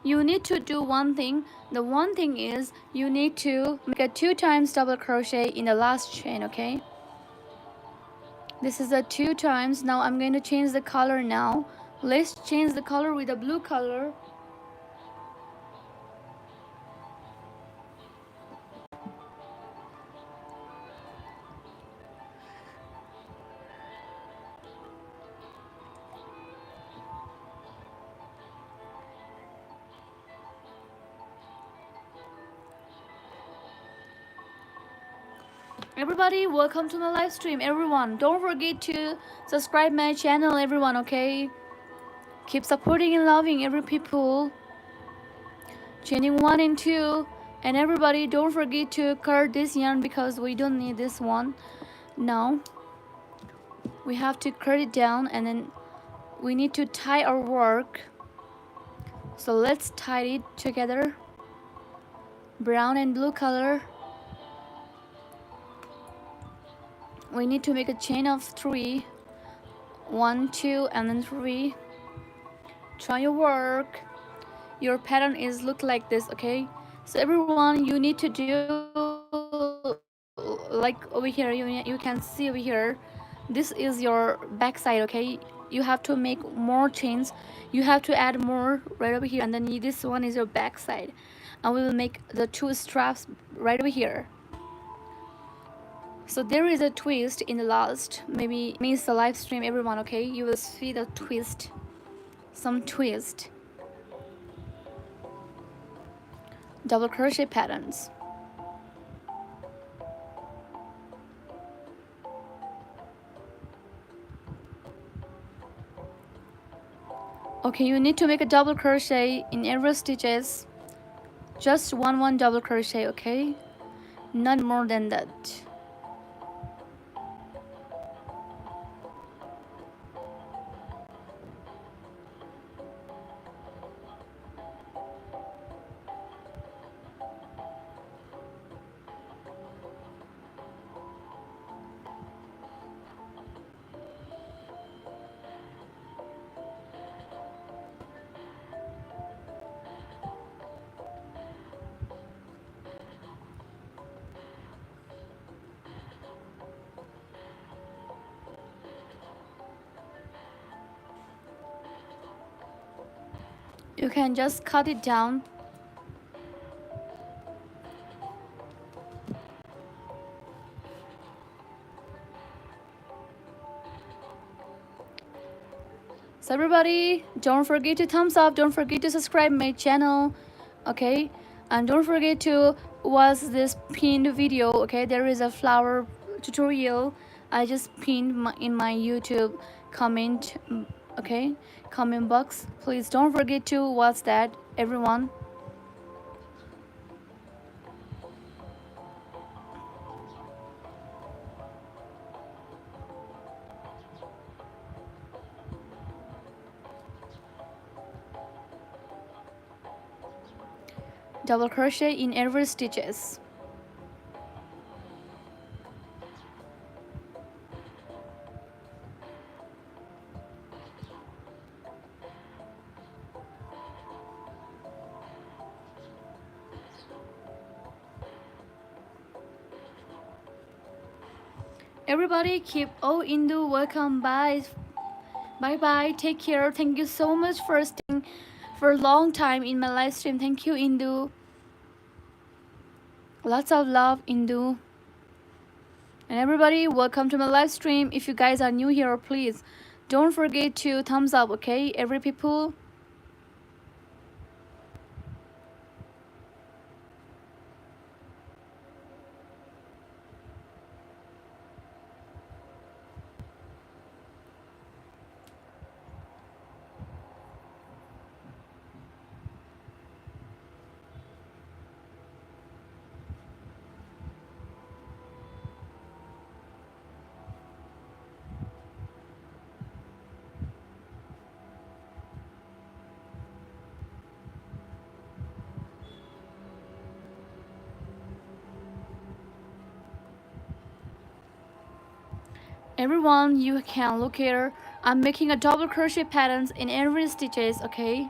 you need to do one thing. The one thing is you need to make a 2 times double crochet in the last chain, okay? This is the 2 times. Now I'm going to change the color now. Let's change the color with a blue color. Everybody, welcome to my live stream. Everyone, don't forget to subscribe my channel, everyone, okay? Keep supporting and loving every people. Chaining 1 and 2. And everybody, don't forget to cut this yarn because we don't need this one. Now, we have to cut it down and then we need to tie our work. So let's tie it together. Brown and blue color. We need to make a chain of 3. 1, 2, and then 3. Try your work. Your pattern is look like this, okay? So everyone, you need to do like over here. You can see over here. This is your back side, okay? You have to make more chains. You have to add more right over here, and then this one is your back side. And we will make the 2 straps right over here. So there is a twist in the last. Maybe miss the live stream, everyone, okay? You will see the twist. Some twist. Double crochet patterns. Okay, you need to make a double crochet in every stitches. Just one double crochet, okay? Not more than that. You can just cut it down. So everybody, don't forget to thumbs up, don't forget to subscribe my channel, okay? And don't forget to watch this pinned video, okay? There is a flower tutorial I just pinned in my YouTube comment, okay? Comment box. Please don't forget to watch that, everyone. Double crochet in every stitches. Everybody keep Indu, welcome, bye bye, take care. Thank you so much for staying for a long time in my live stream. Thank you, Indu. Lots of love, Indu. And everybody, welcome to my live stream. If you guys are new here, please don't forget to thumbs up, okay? Every people. Everyone, you can look here. I'm making a double crochet patterns in every stitches, okay?